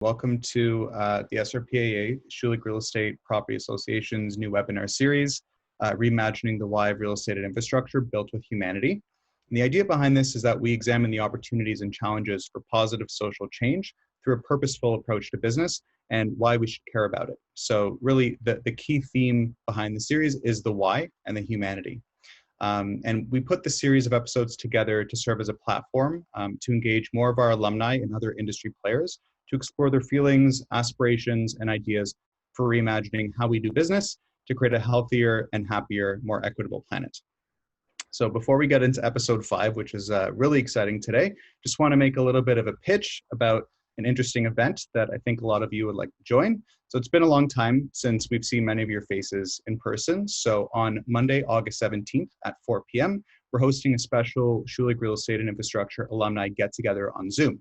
Welcome to the SRPAA, Schulich Real Estate Property Association's new webinar series, Reimagining the Why of Real Estate and Infrastructure Built with Humanity. And the idea behind this is that we examine the opportunities and challenges for positive social change through a purposeful approach to business and why we should care about it. So really the key theme behind the series is the why and the humanity. And we put the series of episodes together to serve as a platform to engage more of our alumni and other industry players to explore their feelings, aspirations, and ideas for reimagining how we do business to create a healthier and happier, more equitable planet. So before we get into episode 5, which is really exciting today, just want to make a little bit of a pitch about an interesting event that I think a lot of you would like to join. So it's been a long time since we've seen many of your faces in person. So on Monday, August 17th at 4 p.m., we're hosting a special Schulich Real Estate and Infrastructure alumni get-together on Zoom.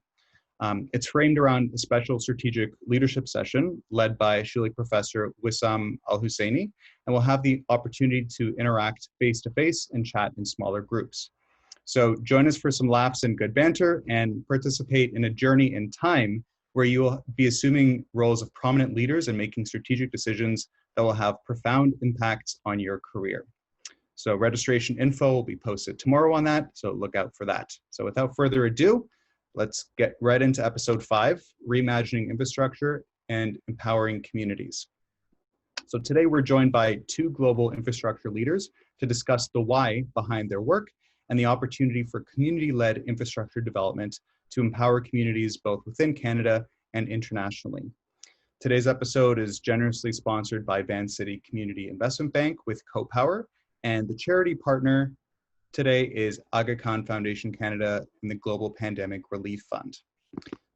It's framed around a special strategic leadership session led by Schulich professor Wissam Al-Husseini, and we'll have the opportunity to interact face-to-face and chat in smaller groups. So join us for some laughs and good banter and participate in a journey in time where you will be assuming roles of prominent leaders and making strategic decisions that will have profound impacts on your career. So registration info will be posted tomorrow on that, so look out for that. So without further ado, let's get right into episode 5, Reimagining Infrastructure and Empowering Communities. So today we're joined by 2 global infrastructure leaders to discuss the why behind their work and the opportunity for community-led infrastructure development to empower communities both within Canada and internationally. Today's episode is generously sponsored by Van City Community Investment Bank with CoPower, and the charity partner today is Aga Khan Foundation Canada and the Global Pandemic Relief Fund.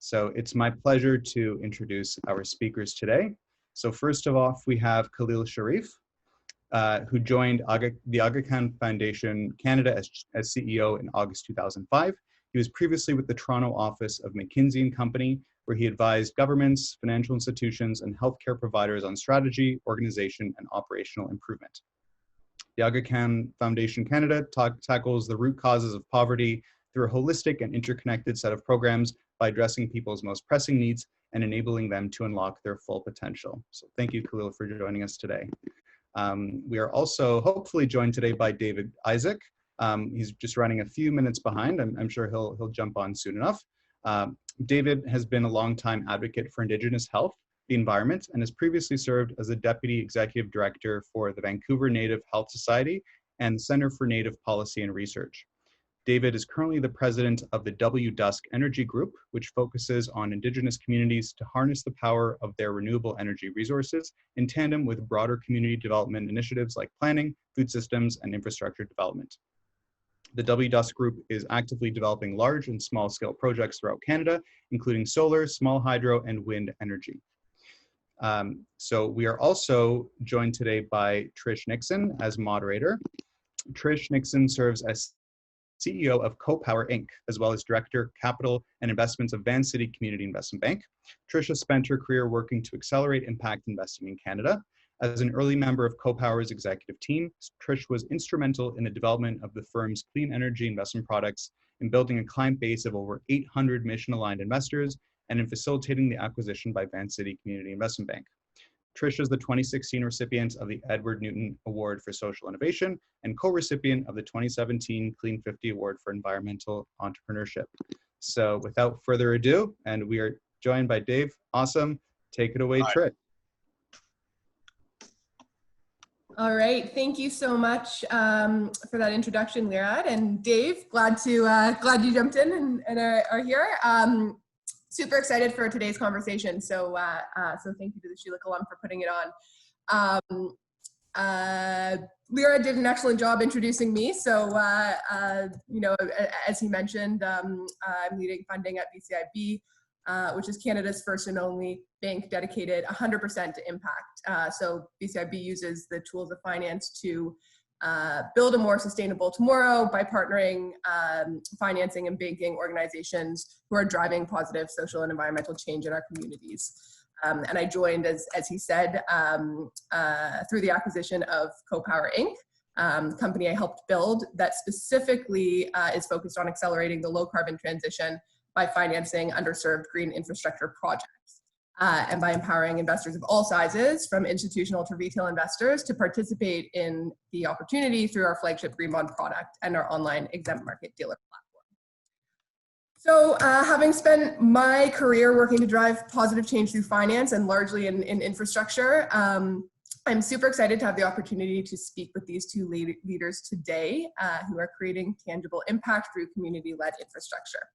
So it's my pleasure to introduce our speakers today. So first of all, we have Khalil Sharif, who joined the Aga Khan Foundation Canada as CEO in August 2005. He was previously with the Toronto office of McKinsey & Company, where he advised governments, financial institutions, and healthcare providers on strategy, organization, and operational improvement. The Aga Khan Foundation Canada tackles the root causes of poverty through a holistic and interconnected set of programs by addressing people's most pressing needs and enabling them to unlock their full potential. So thank you, Khalil, for joining us today. We are also hopefully joined today by David Isaac. He's just running a few minutes behind. I'm sure he'll jump on soon enough. David has been a longtime advocate for Indigenous health, the environment, and has previously served as a Deputy Executive Director for the Vancouver Native Health Society and the Center for Native Policy and Research. David is currently the president of the W-Dusk Energy Group, which focuses on Indigenous communities to harness the power of their renewable energy resources in tandem with broader community development initiatives like planning, food systems, and infrastructure development. The W-Dusk Group is actively developing large and small scale projects throughout Canada, including solar, small hydro, and wind energy. So we are also joined today by Trish Nixon as moderator. Trish Nixon serves as CEO of CoPower Inc., as well as Director, Capital and Investments of Van City Community Investment Bank. Tricia spent her career working to accelerate impact investing in Canada. As an early member of CoPower's executive team, Trish was instrumental in the development of the firm's clean energy investment products, in building a client base of over 800 mission-aligned investors, and in facilitating the acquisition by Van City Community Investment Bank. Trish is the 2016 recipient of the Edward Newton Award for Social Innovation and co-recipient of the 2017 Clean 50 Award for Environmental Entrepreneurship. So without further ado, and we are joined by Dave. Awesome. Take it away, Hi. Trish. All right, thank you so much for that introduction, Lirad. And Dave, glad you jumped in and are here. Super excited for today's conversation. So thank you to the Schulich alum for putting it on. Lirad did an excellent job introducing me. So, as he mentioned, I'm leading funding at BCIB, which is Canada's first and only bank dedicated 100% to impact. So BCIB uses the tools of finance to build a more sustainable tomorrow by partnering, financing and banking organizations who are driving positive social and environmental change in our communities. And I joined, as he said, through the acquisition of CoPower Inc., company I helped build that specifically is focused on accelerating the low carbon transition by financing underserved green infrastructure projects. and by empowering investors of all sizes, from institutional to retail investors, to participate in the opportunity through our flagship green bond product and our online exempt market dealer platform. So having spent my career working to drive positive change through finance and largely in infrastructure, I'm super excited to have the opportunity to speak with these two leaders today who are creating tangible impact through community-led infrastructure.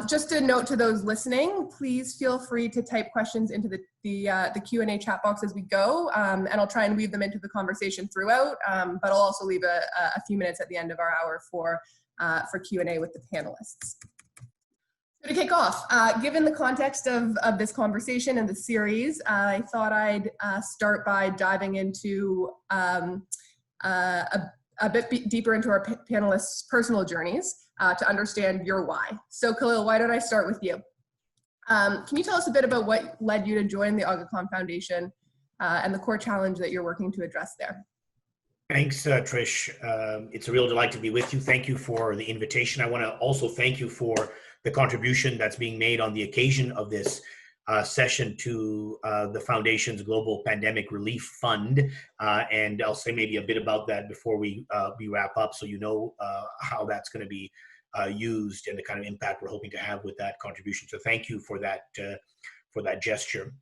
Just a note to those listening, please feel free to type questions into the Q&A chat box as we go, and I'll try and weave them into the conversation throughout, but I'll also leave a few minutes at the end of our hour for Q&A with the panelists. So to kick off, given the context of this conversation and the series, I thought I'd start by diving into a bit deeper into our panelists' personal journeys to understand your why. So Khalil, why don't I start with you? Can you tell us a bit about what led you to join the Aga Khan Foundation and the core challenge that you're working to address there? Thanks, Trish. It's a real delight to be with you. Thank you for the invitation. I want to also thank you for the contribution that's being made on the occasion of this session to the Foundation's Global Pandemic Relief Fund. And I'll say maybe a bit about that before we wrap up, so you know how that's going to be used and the kind of impact we're hoping to have with that contribution. So thank you for that gesture.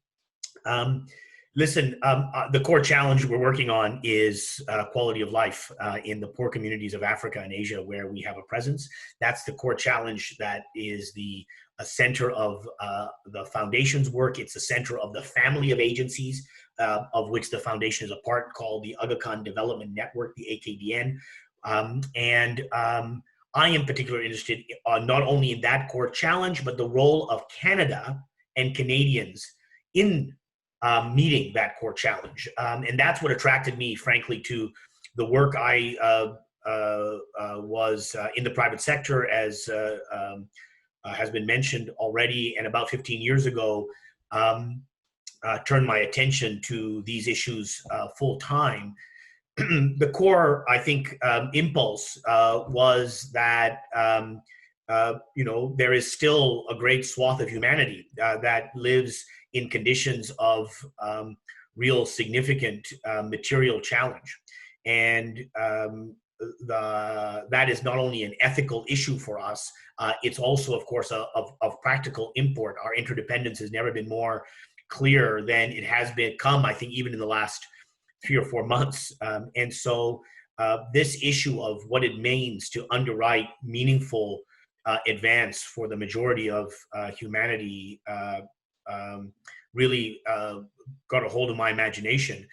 Listen, the core challenge we're working on is quality of life in the poor communities of Africa and Asia where we have a presence. That's the core challenge that is the center of the Foundation's work. It's the center of the family of agencies of which the Foundation is a part, called the Aga Khan Development Network, the AKDN. I am particularly interested not only in that core challenge, but the role of Canada and Canadians in meeting that core challenge. And that's what attracted me, frankly, to the work. I was in the private sector, as has been mentioned already, and about 15 years ago, turned my attention to these issues full time. The core, I think, impulse was that there is still a great swath of humanity that lives in conditions of real significant material challenge. And that is not only an ethical issue for us, it's also, of course, of practical import. Our interdependence has never been more clear than it has become, I think, even in the last 3 or 4 months. And so this issue of what it means to underwrite meaningful advance for the majority of humanity really got a hold of my imagination.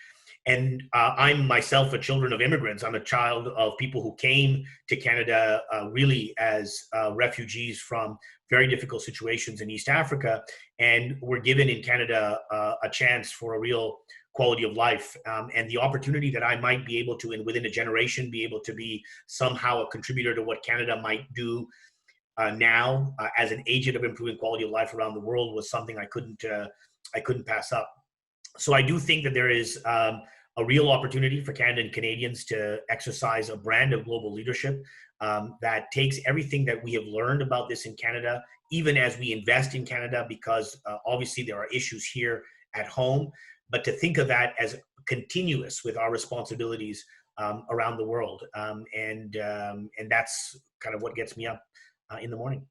And I'm myself a children of immigrants. I'm a child of people who came to Canada really as refugees from very difficult situations in East Africa, and were given in Canada a chance for a real quality of life, and the opportunity that I might be able to, within a generation, be able to be somehow a contributor to what Canada might do now as an agent of improving quality of life around the world was something I couldn't pass up. So I do think that there is a real opportunity for Canada and Canadians to exercise a brand of global leadership that takes everything that we have learned about this in Canada, even as we invest in Canada, because obviously there are issues here at home, but to think of that as continuous with our responsibilities around the world. And that's kind of what gets me up in the morning.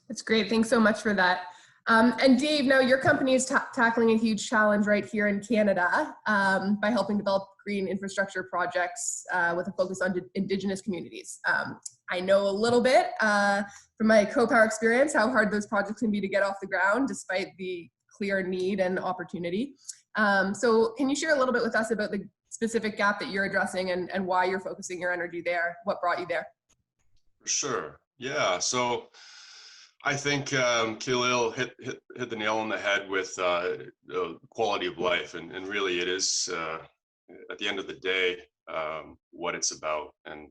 That's great. Thanks so much for that. And Dave, now your company is tackling a huge challenge right here in Canada by helping develop green infrastructure projects with a focus on Indigenous communities. I know a little bit from my CoPower experience how hard those projects can be to get off the ground despite the clear need and opportunity. So can you share a little bit with us about the specific gap that you're addressing and why you're focusing your energy there? What brought you there? For sure. Yeah. So I think Khalil hit the nail on the head with the quality of life, and really it is at the end of the day what it's about, and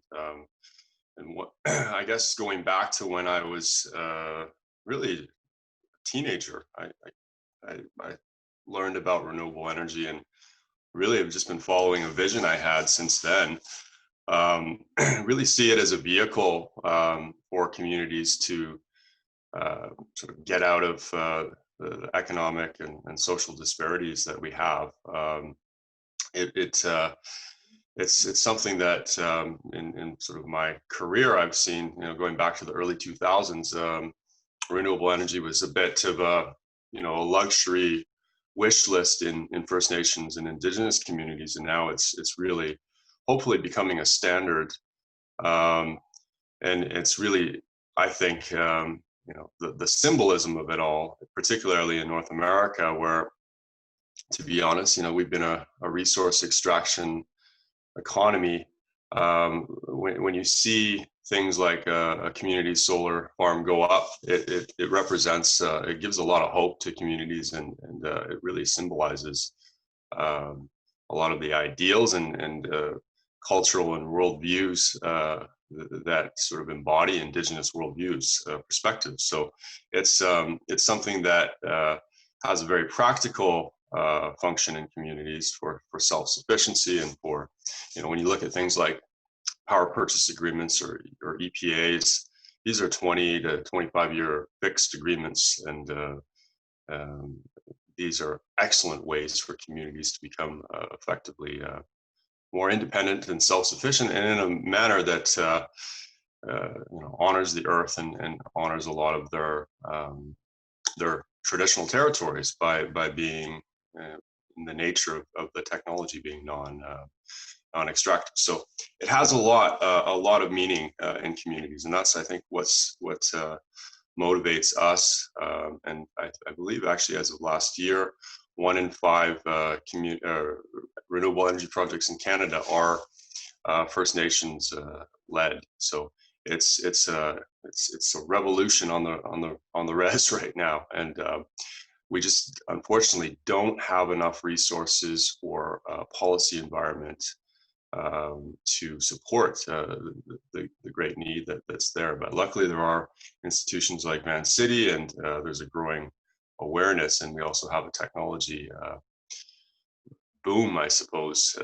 what I guess going back to when I was really a teenager, I learned about renewable energy, and really have just been following a vision I had since then. Really see it as a vehicle for communities to sort of get out of the economic and social disparities that we have. It's something that in sort of my career I've seen, going back to the early 2000s, renewable energy was a bit of a luxury wish list in First Nations and Indigenous communities, and now it's really hopefully becoming a standard. And it's really, I think, the symbolism of it all, particularly in North America, where, to be honest, we've been a resource extraction economy. When you see things like a community solar farm go up, it represents, it gives a lot of hope to communities, and it really symbolizes a lot of the ideals and cultural and worldviews that sort of embody Indigenous worldviews, perspectives. So it's something that has a very practical function in communities for self-sufficiency, and for, when you look at things like power purchase agreements or EPAs, these are 20 to 25-year fixed agreements, and these are excellent ways for communities to become effectively more independent and self-sufficient, and in a manner that honors the earth and honors a lot of their traditional territories by being in the nature of the technology being non-extractive. So it has a lot of meaning in communities, and that's, I think, what motivates us. And I believe, actually, as of last year, 1 in 5 renewable energy projects in Canada are First Nations led. So it's a revolution on the res right now, and we just unfortunately don't have enough resources or policy environment to support the great need that's there. But luckily, there are institutions like Van City, and there's a growing awareness, and we also have a technology boom, I suppose,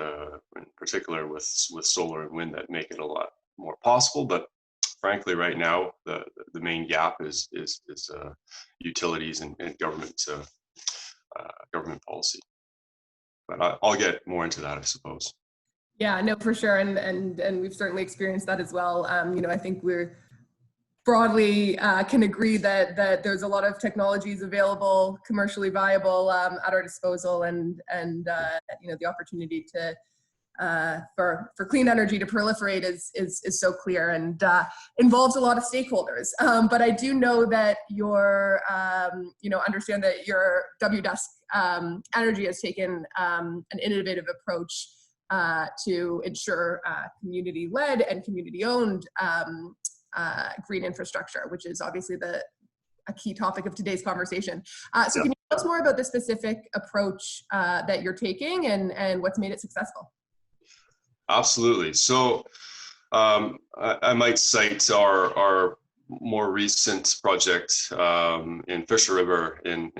in particular with solar and wind, that make it a lot more possible. But frankly, right now, the main gap is utilities and government policy. But I'll get more into that, I suppose. Yeah, no, for sure, and we've certainly experienced that as well. I think we're broadly can agree that there's a lot of technologies available, commercially viable, at our disposal, and the opportunity to for clean energy to proliferate is so clear, and involves a lot of stakeholders. But I do know that understand that your WDusk Energy has taken an innovative approach to ensure community-led and community-owned green infrastructure, which is obviously a key topic of today's conversation. So can you tell us more about the specific approach that you're taking and what's made it successful? Absolutely. So I might cite our more recent project in Fisher River in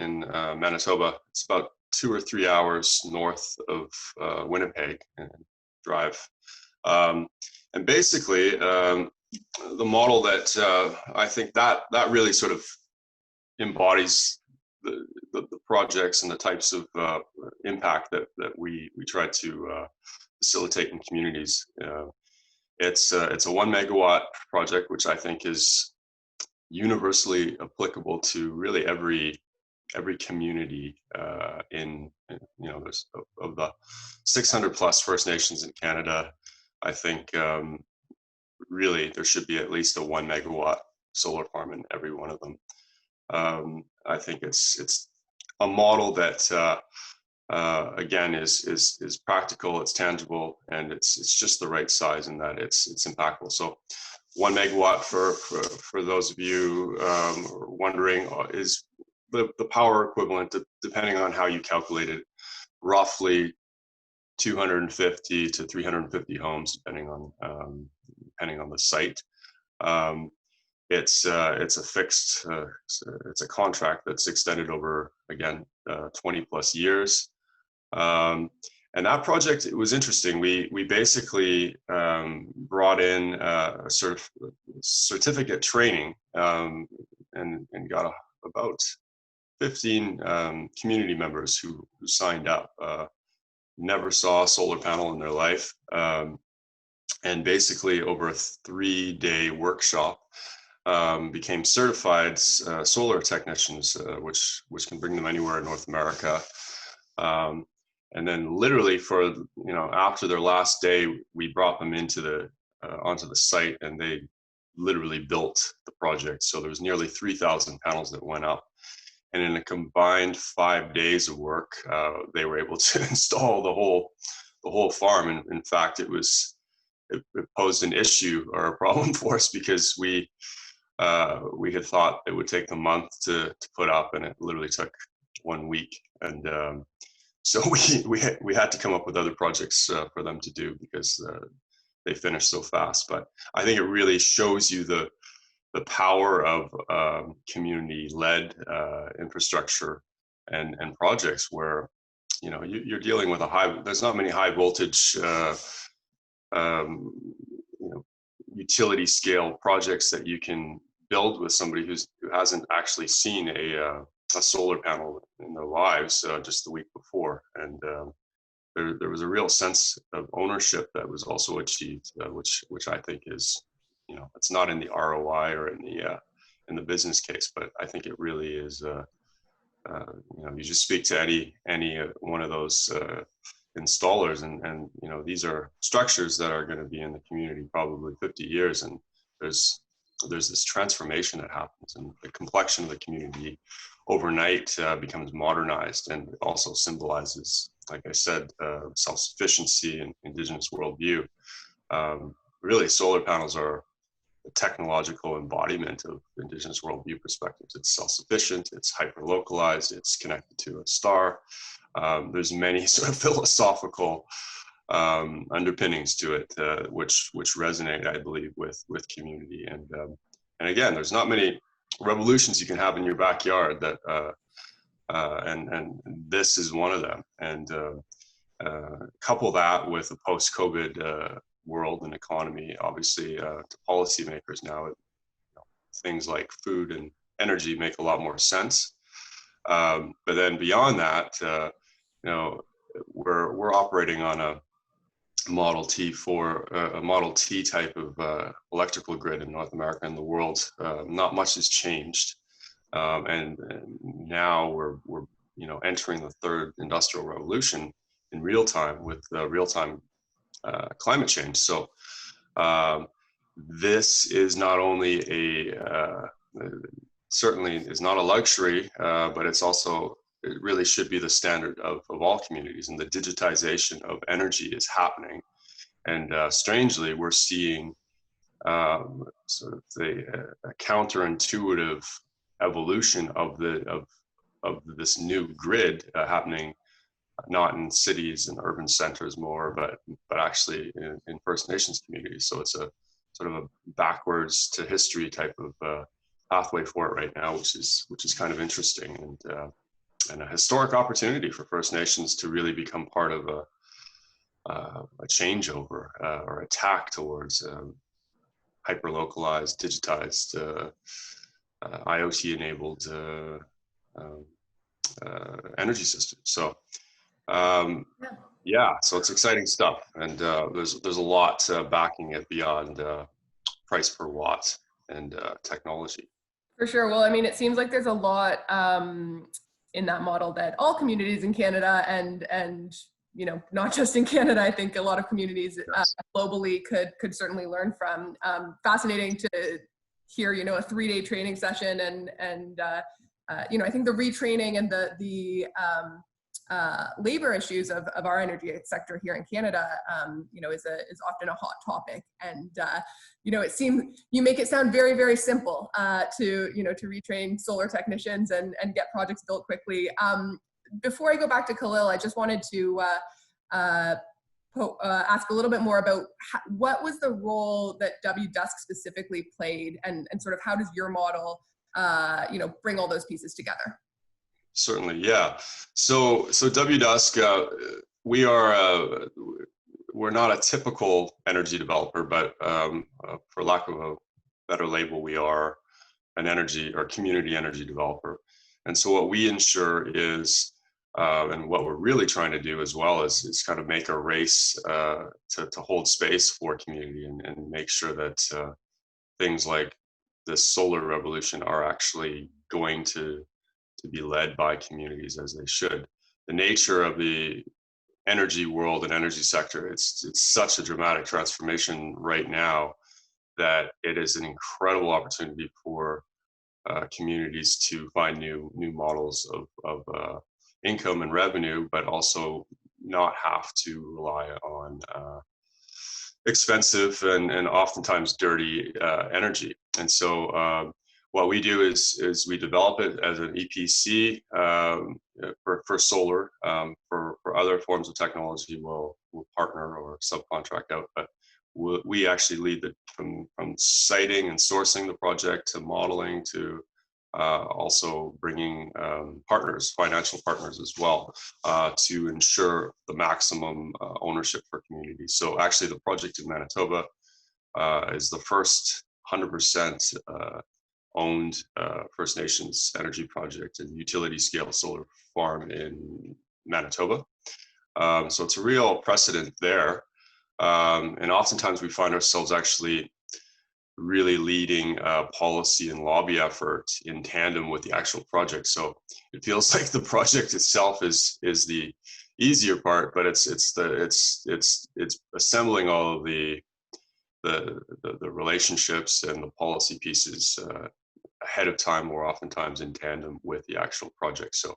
Manitoba. It's about 2 or 3 hours north of Winnipeg and drive. And basically, the model that I think that really sort of embodies the projects and the types of impact that we try to facilitate in communities. It's a 1 megawatt project, which I think is universally applicable to really every community there's of the 600 plus First Nations in Canada. I think really there should be at least a 1 megawatt solar farm in every one of them. I think it's a model that again is practical, it's tangible, and it's just the right size in that it's impactful. So 1 megawatt for those of you wondering is the power equivalent, depending on how you calculate it, roughly 250 to 350 homes, depending on the site. It's a fixed, it's a contract that's extended over, again, 20 plus years. And that project, it was interesting. We basically brought in a sort of certificate training, and and got about 15 community members who signed up. Never saw a solar panel in their life. And basically over a 3-day workshop, became certified solar technicians, which can bring them anywhere in North America. And then literally after their last day, we brought them into onto the site, and they literally built the project. So there was nearly 3,000 panels that went up. And in a combined 5 days of work, they were able to install the whole farm. And in fact, it posed an issue or a problem for us, because we had thought it would take a month to put up, and it literally took 1 week. And so we had to come up with other projects for them to do, because they finished so fast. But I think it really shows you the power of community-led infrastructure and projects where, you're dealing with there's not many high voltage utility scale projects that you can build with somebody who hasn't actually seen a solar panel in their lives just the week before. And there was a real sense of ownership that was also achieved, which I think is, it's not in the ROI or in the business case, but I think it really is. You just speak to any one of those installers, and these are structures that are going to be in the community probably 50 years, and there's this transformation that happens, and the complexion of the community overnight becomes modernized, and it also symbolizes, like I said, self-sufficiency and indigenous worldview. Really, solar panels are the technological embodiment of indigenous worldview perspectives. It's self-sufficient, it's hyper-localized, it's connected to a star. There's many sort of philosophical underpinnings to it, which resonate, I believe, with community. And again, there's not many revolutions you can have in your backyard and this is one of them. And couple that with a post-COVID world and economy, obviously, to policymakers now, things like food and energy make a lot more sense. But then beyond that, we're operating on a Model T type of electrical grid in North America and the world. Not much has changed, and now we're entering the third industrial revolution in real time with real-time climate change. So this is not only certainly is not a luxury, but it really should be the standard of all communities, and the digitization of energy is happening. And strangely, we're seeing sort of a counterintuitive evolution of this new grid happening, not in cities and urban centers more, but actually in First Nations communities. So it's a sort of a backwards to history type of pathway for it right now, which is kind of interesting, and a historic opportunity for First Nations to really become part of a changeover or attack towards hyper-localized, digitized, IoT-enabled energy systems. So so it's exciting stuff, and there's a lot backing it beyond price per watt and technology. For sure. Well, I mean, it seems like there's a lot in that model that all communities in Canada and not just in Canada, I think a lot of communities globally could certainly learn from. Fascinating to hear, a 3-day training session, and I think the retraining and the labor issues of our energy sector here in Canada, is often a hot topic. And, it seems you make it sound very, very simple to retrain solar technicians and get projects built quickly. Before I go back to Khalil, I just wanted to ask a little bit more about what was the role that WDusk specifically played, and sort of how does your model, bring all those pieces together? Certainly, yeah. So WDusk, we're not a typical energy developer, but for lack of a better label, we are an energy or community energy developer. And so what we ensure is, and what we're really trying to do as well is kind of make a race to hold space for community and make sure that things like this solar revolution are actually going to be led by communities as they should. The nature of the energy world and energy sector, it's such a dramatic transformation right now that it is an incredible opportunity for communities to find new models of income and revenue, but also not have to rely on expensive and oftentimes dirty energy. And so what we do is we develop it as an EPC for solar. For other forms of technology, we'll partner or subcontract out. But we actually lead from siting and sourcing the project to modeling to also bringing partners, financial partners as well, to ensure the maximum ownership for communities. So actually the project in Manitoba is the first 100% owned First Nations energy project and utility scale solar farm in Manitoba. So it's a real precedent there. And oftentimes we find ourselves actually really leading policy and lobby effort in tandem with the actual project. So it feels like the project itself is the easier part, but it's assembling all of the relationships and the policy pieces ahead of time, or oftentimes in tandem with the actual project. So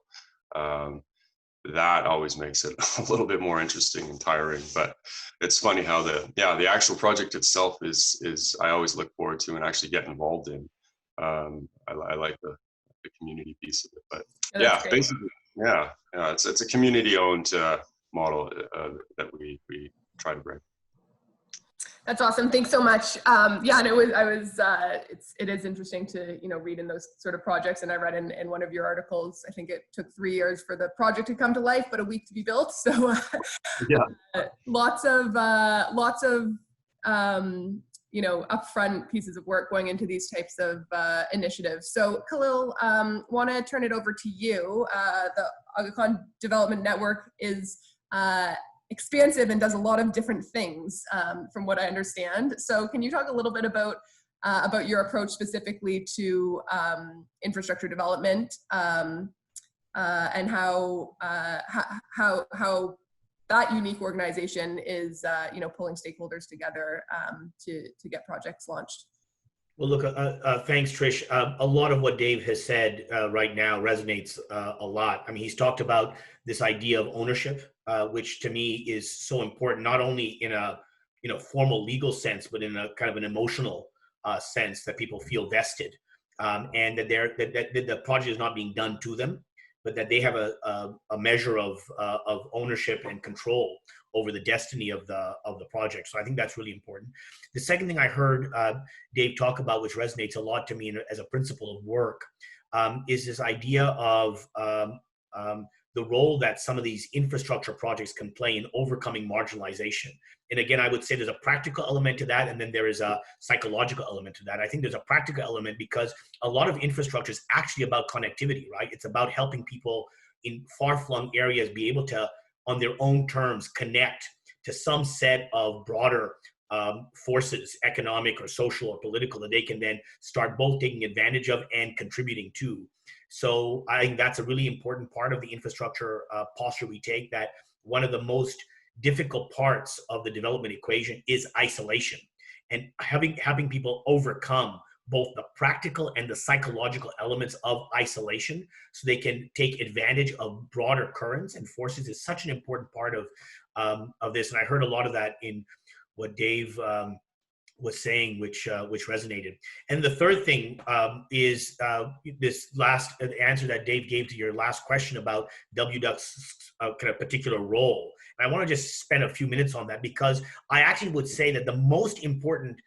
that always makes it a little bit more interesting and tiring, but it's funny how the actual project itself is I always look forward to and actually get involved in. I like the community piece of it, but yeah, basically, it's a community owned model that we try to bring. That's awesome. Thanks so much. Yeah, and it is interesting to, read in those sort of projects. And I read in one of your articles, I think it took 3 years for the project to come to life, but a week to be built. So yeah, lots of upfront pieces of work going into these types of initiatives. So Khalil, want to turn it over to you. The Aga Khan Development Network is expansive and does a lot of different things, from what I understand. So can you talk a little bit about your approach specifically to infrastructure development, and how that unique organization is pulling stakeholders together to get projects launched? Well, look, thanks, Trish. A lot of what Dave has said right now resonates a lot. I mean, he's talked about this idea of ownership, which to me is so important, not only in a formal legal sense, but in a kind of an emotional sense, that people feel vested, and that that the project is not being done to them, but that they have a measure of ownership and control over the destiny of the project. So I think that's really important. The second thing I heard Dave talk about, which resonates a lot to me as a principle of work, is this idea of the role that some of these infrastructure projects can play in overcoming marginalization. And again, I would say there's a practical element to that, and then there is a psychological element to that. I think there's a practical element because a lot of infrastructure is actually about connectivity, right? It's about helping people in far-flung areas be able to, on their own terms, connect to some set of broader forces, economic or social or political, that they can then start both taking advantage of and contributing to. So I think that's a really important part of the infrastructure posture we take, that one of the most difficult parts of the development equation is isolation, and having people overcome both the practical and the psychological elements of isolation so they can take advantage of broader currents and forces is such an important part of this. And I heard a lot of that in what Dave was saying, which resonated. And the third thing is this last answer that Dave gave to your last question about WDUC's kind of particular role. And I want to just spend a few minutes on that, because I actually would say that the most important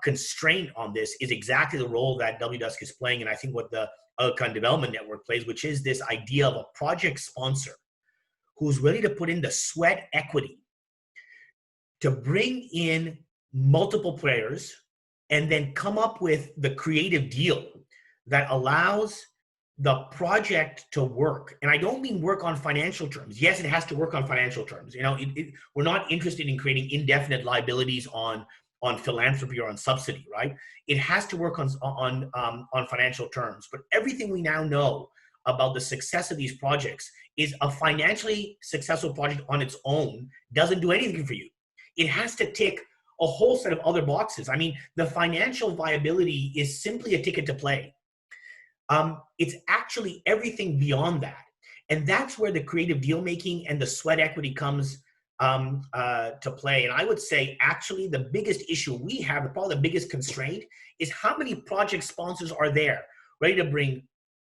constraint on this is exactly the role that WDUC is playing, and I think what the Aga Khan Development Network plays, which is this idea of a project sponsor who's ready to put in the sweat equity to bring in multiple players and then come up with the creative deal that allows the project to work. And I don't mean work on financial terms. Yes, it has to work on financial terms. We're not interested in creating indefinite liabilities on philanthropy or on subsidy, right? It has to work on financial terms. But everything we now know about the success of these projects is a financially successful project on its own doesn't do anything for you. It has to tick a whole set of other boxes. I mean, the financial viability is simply a ticket to play. It's actually everything beyond that. And that's where the creative deal making and the sweat equity comes to play. And I would say actually the biggest issue we have, probably the biggest constraint, is how many project sponsors are there ready to bring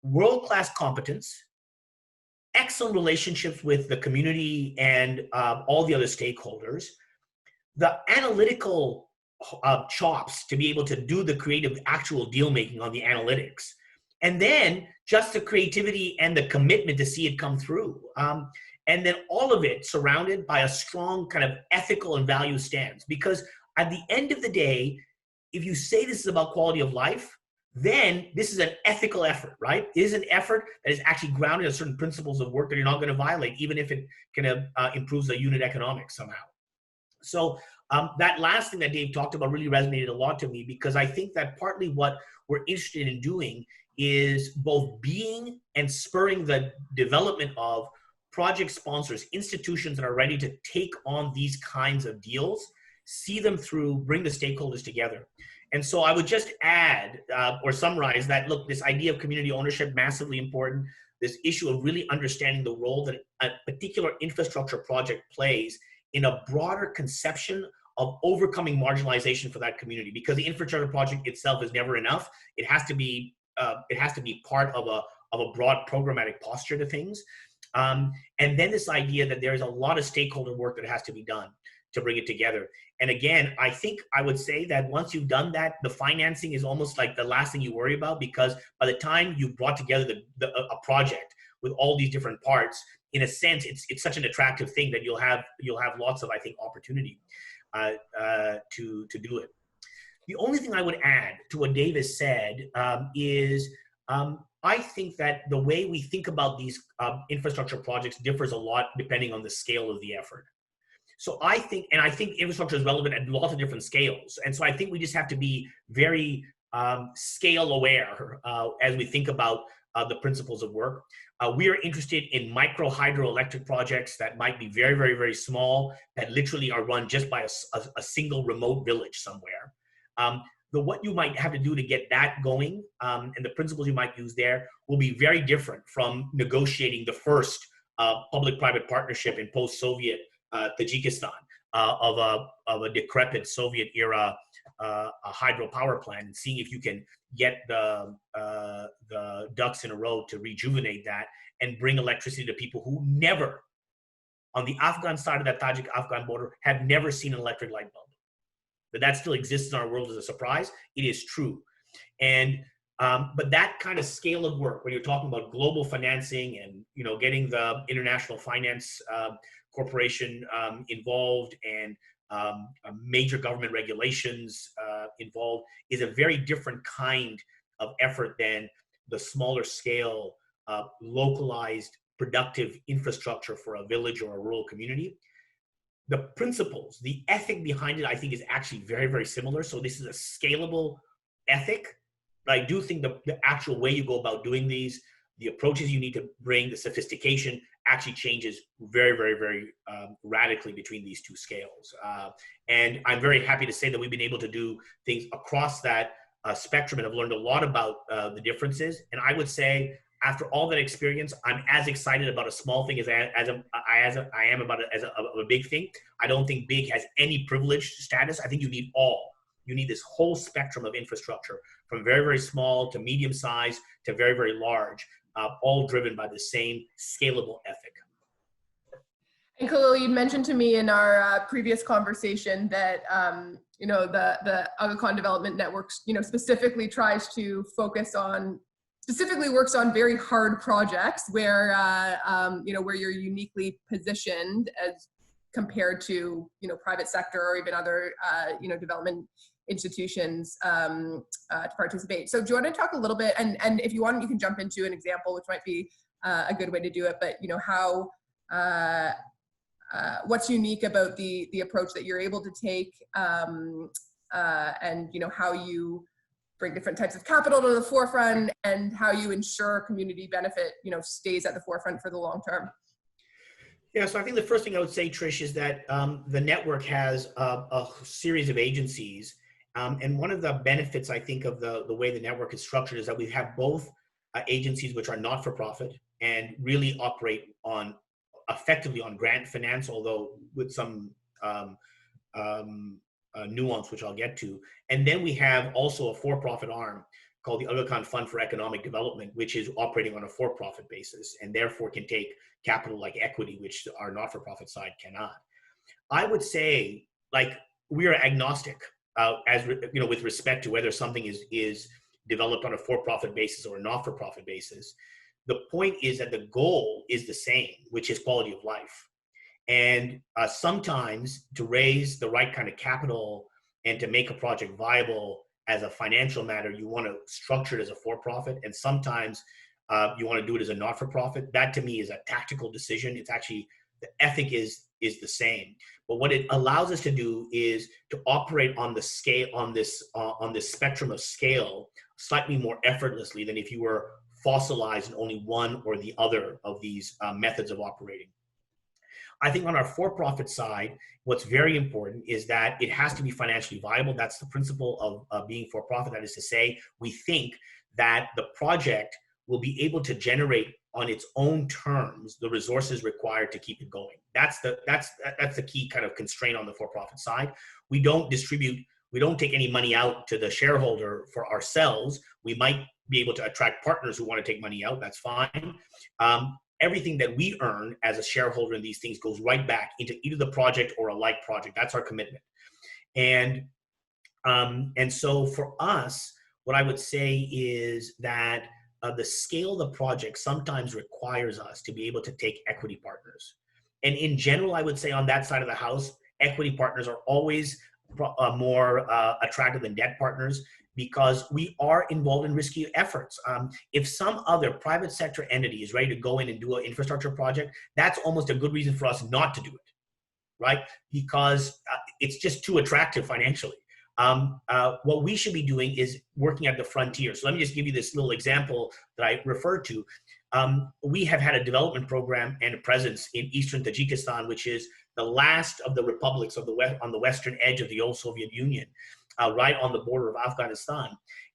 world-class competence, excellent relationships with the community and all the other stakeholders, the analytical chops to be able to do the creative actual deal making on the analytics, and then just the creativity and the commitment to see it come through. And then all of it surrounded by a strong kind of ethical and value stance. Because at the end of the day, if you say this is about quality of life, then this is an ethical effort, right? It is an effort that is actually grounded in certain principles of work that you're not going to violate, even if it kind of improves the unit economics somehow. So that last thing that Dave talked about really resonated a lot to me, because I think that partly what we're interested in doing is both being and spurring the development of project sponsors, institutions that are ready to take on these kinds of deals, see them through, bring the stakeholders together. And so I would just add or summarize that, look, this idea of community ownership, massively important. This issue of really understanding the role that a particular infrastructure project plays in a broader conception of overcoming marginalization for that community, because the infrastructure project itself is never enough. It has to be part of a broad programmatic posture to things. And then this idea that there's a lot of stakeholder work that has to be done to bring it together. And again, I think I would say that once you've done that, the financing is almost like the last thing you worry about, because by the time you've brought together a project with all these different parts, in a sense, it's such an attractive thing that you'll have lots of, I think, opportunity to do it. The only thing I would add to what Dave has said is I think that the way we think about these infrastructure projects differs a lot depending on the scale of the effort. So I think infrastructure is relevant at lots of different scales. And so I think we just have to be very scale aware as we think about the principles of work. We are interested in micro hydroelectric projects that might be very, very, very small, that literally are run just by a single remote village somewhere. What you might have to do to get that going and the principles you might use there will be very different from negotiating the first public-private partnership in post-Soviet Tajikistan of a decrepit Soviet-era hydropower plant, and seeing if you can get the ducks in a row to rejuvenate that and bring electricity to people who never, on the Afghan side of that Tajik-Afghan border, have never seen an electric light bulb. That still exists in our world as a surprise. It is true. And but that kind of scale of work, when you're talking about global financing and getting the International Finance Corporation involved and major government regulations involved, is a very different kind of effort than the smaller scale, localized, productive infrastructure for a village or a rural community. The principles, the ethic behind it, I think is actually very, very similar. So this is a scalable ethic, but I do think the actual way you go about doing these, the approaches you need to bring, the sophistication actually changes very, very, very radically between these two scales. And I'm very happy to say that we've been able to do things across that spectrum and have learned a lot about the differences. And I would say, after all that experience, I'm as excited about a small thing as I am about a big thing. I don't think big has any privileged status. I think you need all. You need this whole spectrum of infrastructure, from very, very small to medium size to very, very large, all driven by the same scalable ethic. And Khalil, you mentioned to me in our previous conversation that the Aga Khan Development Network specifically works on very hard projects where where you're uniquely positioned as compared to private sector or even other development institutions to participate. So do you want to talk a little bit, and if you want, you can jump into an example, which might be a good way to do it, but how, what's unique about the approach that you're able to take, and how you bring different types of capital to the forefront, and how you ensure community benefit, stays at the forefront for the long term. Yeah, so I think the first thing I would say, Trish, is that the network has a series of agencies. And one of the benefits, I think, of the way the network is structured is that we have both agencies which are not-for-profit and really operate effectively on grant finance, although with some nuance, which I'll get to. And then we have also a for-profit arm called the Aga Khan Fund for Economic Development, which is operating on a for-profit basis and therefore can take capital like equity, which our not-for-profit side cannot. I would say, we are agnostic with respect to whether something is developed on a for-profit basis or a not-for-profit basis. The point is that the goal is the same, which is quality of life. And sometimes to raise the right kind of capital and to make a project viable as a financial matter, you want to structure it as a for-profit, and sometimes you want to do it as a not-for-profit. That to me is a tactical decision. It's actually, the ethic is the same. But what it allows us to do is to operate on the scale, on this spectrum of scale, slightly more effortlessly than if you were fossilized in only one or the other of these methods of operating. I think on our for-profit side, what's very important is that it has to be financially viable. That's the principle of being for-profit. That is to say, we think that the project will be able to generate on its own terms the resources required to keep it going. That's the key kind of constraint on the for-profit side. We don't take any money out to the shareholder for ourselves. We might be able to attract partners who want to take money out. That's fine. Everything that we earn as a shareholder in these things goes right back into either the project or a like project. That's our commitment. And so for us, what I would say is that the scale of the project sometimes requires us to be able to take equity partners. And in general, I would say on that side of the house, equity partners are always more attractive than debt partners, because we are involved in risky efforts. If some other private sector entity is ready to go in and do an infrastructure project, that's almost a good reason for us not to do it, right? Because it's just too attractive financially. What we should be doing is working at the frontier. So let me just give you this little example that I referred to. We have had a development program and a presence in Eastern Tajikistan, which is the last of the republics of on the western edge of the old Soviet Union, right on the border of Afghanistan.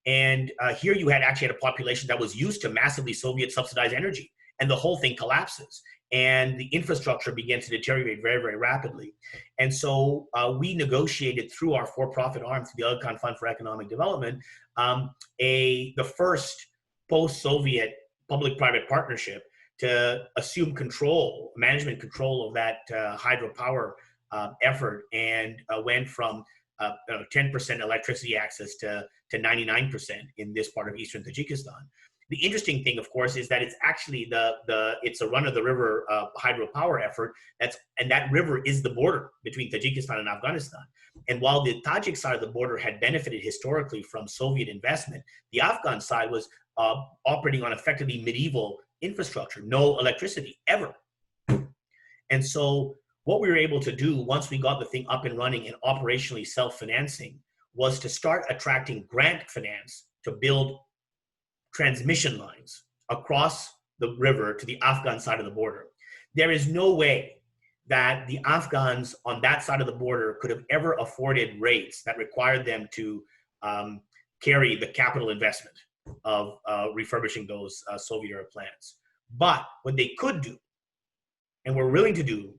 And here you actually had a population that was used to massively Soviet subsidized energy, and the whole thing collapses. And the infrastructure began to deteriorate very, very rapidly. And so we negotiated through our for-profit arm, through the Aga Khan Fund for Economic Development, the first post-Soviet public-private partnership to assume management control of that hydropower effort, and went from 10% electricity access to 99% in this part of Eastern Tajikistan. The interesting thing, of course, is that it's actually it's a run-of-the-river hydropower effort. And that river is the border between Tajikistan and Afghanistan. And while the Tajik side of the border had benefited historically from Soviet investment, the Afghan side was operating on effectively medieval infrastructure, no electricity ever. And so what we were able to do once we got the thing up and running and operationally self-financing was to start attracting grant finance to build transmission lines across the river to the Afghan side of the border. There is no way that the Afghans on that side of the border could have ever afforded rates that required them to carry the capital investment of refurbishing those Soviet-era plants. But what they could do, and were willing to do,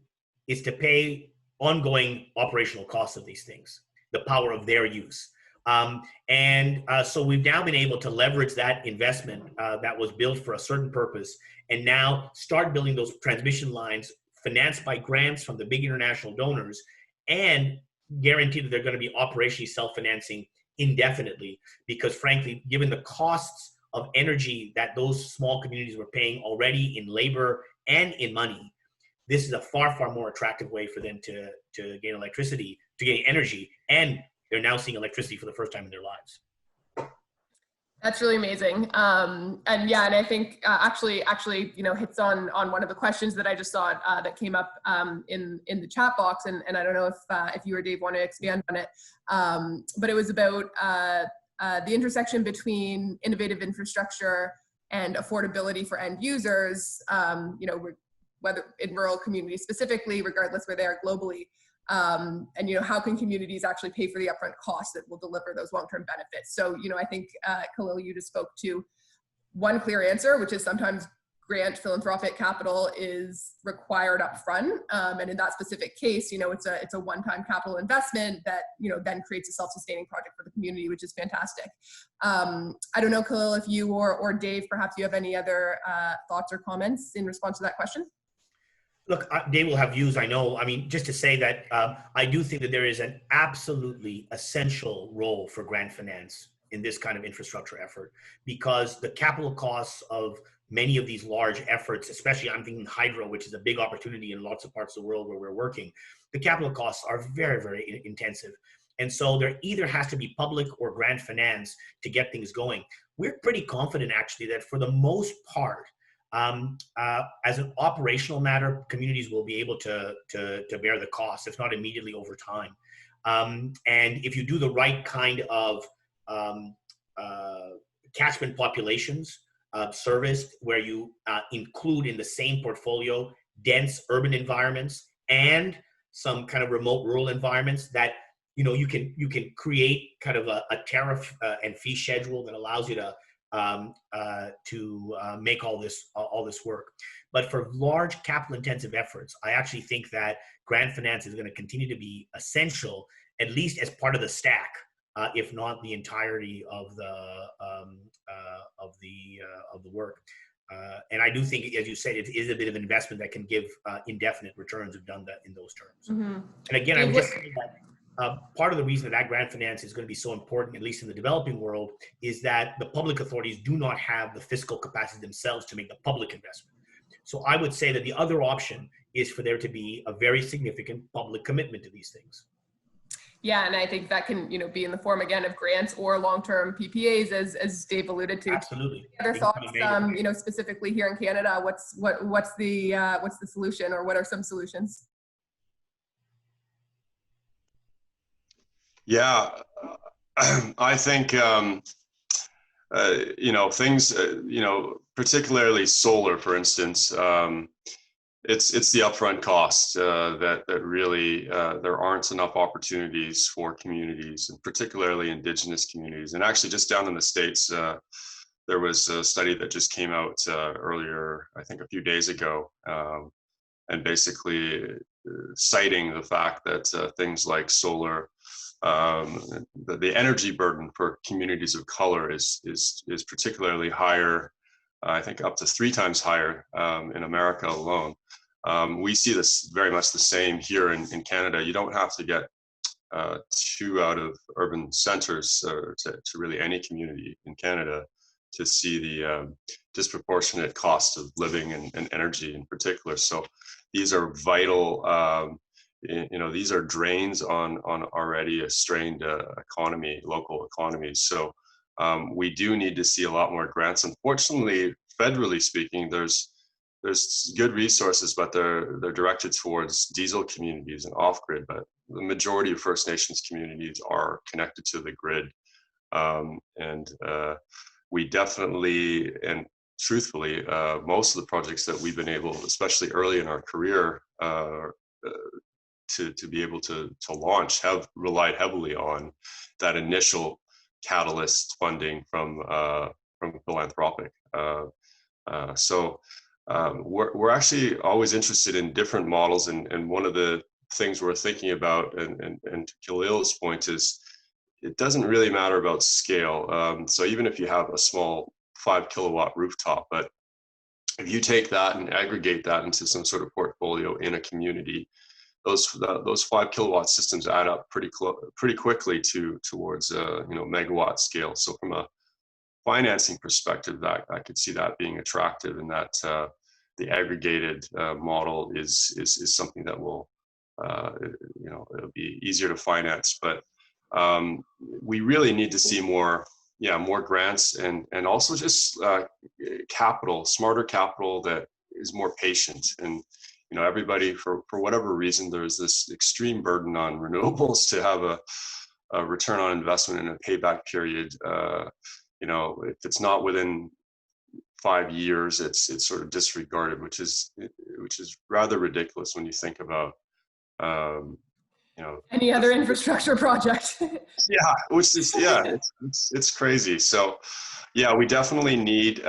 is to pay ongoing operational costs of these things, the power of their use. So we've now been able to leverage that investment that was built for a certain purpose, and now start building those transmission lines financed by grants from the big international donors, and guarantee that they're going to be operationally self-financing indefinitely, because frankly, given the costs of energy that those small communities were paying already in labor and in money, this is a far, far more attractive way for them to gain electricity, to gain energy, and they're now seeing electricity for the first time in their lives. That's really amazing. And yeah, and I think actually, hits on one of the questions that I just saw that came up in the chat box. And I don't know if you or Dave want to expand on it, but it was about the intersection between innovative infrastructure and affordability for end users, whether in rural communities specifically, regardless where they are globally. And how can communities actually pay for the upfront costs that will deliver those long-term benefits? So I think Khalil, you just spoke to one clear answer, which is sometimes grant philanthropic capital is required upfront, and in that specific case, it's a one-time capital investment that then creates a self-sustaining project for the community, which is fantastic. I don't know, Khalil, if you or Dave, perhaps you have any other thoughts or comments in response to that question. Look, Dave will have views, I know. I mean, just to say that I do think that there is an absolutely essential role for grant finance in this kind of infrastructure effort, because the capital costs of many of these large efforts, especially I'm thinking hydro, which is a big opportunity in lots of parts of the world where we're working, the capital costs are very, very intensive. And so there either has to be public or grant finance to get things going. We're pretty confident actually that for the most part, as an operational matter, communities will be able to bear the cost, if not immediately, over time. And if you do the right kind of catchment populations service, where you include in the same portfolio dense urban environments and some kind of remote rural environments, that you can create kind of a tariff and fee schedule that allows you to make all this work. But for large capital intensive efforts, I actually think that grant finance is going to continue to be essential, at least as part of the stack, if not the entirety of the work. And I do think, as you said, it is a bit of an investment that can give indefinite returns if done that in those terms. Mm-hmm. And again, I would just say that part of the reason that grant finance is going to be so important, at least in the developing world, is that the public authorities do not have the fiscal capacity themselves to make the public investment. So I would say that the other option is for there to be a very significant public commitment to these things. Yeah, and I think that can, be in the form again of grants or long-term PPAs, as Dave alluded to. Absolutely. Other thoughts, specifically here in Canada, what's the solution, or what are some solutions? Yeah, I think, things, particularly solar, for instance, it's the upfront cost that really there aren't enough opportunities for communities, and particularly Indigenous communities. And actually, just down in the States, there was a study that just came out earlier, I think a few days ago, and basically citing the fact that things like solar, the energy burden for communities of color is particularly higher, I think up to 3 times higher in America alone. We see this very much the same here in Canada. You don't have to get too out of urban centers to really any community in Canada to see the disproportionate cost of living and energy in particular. So these are vital, these are drains on already a strained economy, local economies. So we do need to see a lot more grants. Unfortunately, federally speaking, there's good resources, but they're directed towards diesel communities and off-grid. But the majority of First Nations communities are connected to the grid, and we definitely and truthfully, most of the projects that we've been able, especially early in our career, to be able to launch have relied heavily on that initial catalyst funding from philanthropic. So we're actually always interested in different models, and one of the things we're thinking about, and to Khalil's point, is it doesn't really matter about scale. So even if you have a small 5 kilowatt rooftop, but if you take that and aggregate that into some sort of portfolio in a community, those 5 kilowatt systems add up pretty quickly towards megawatt scale. So from a financing perspective, that I could see that being attractive, and that the aggregated model is something that will it'll be easier to finance. But we really need to see more grants and also just capital, smarter capital that is more patient. And everybody, for whatever reason, there's this extreme burden on renewables to have a return on investment and a payback period. If it's not within 5 years, it's sort of disregarded, which is rather ridiculous when you think about any other infrastructure project. Which is it's crazy. So we definitely need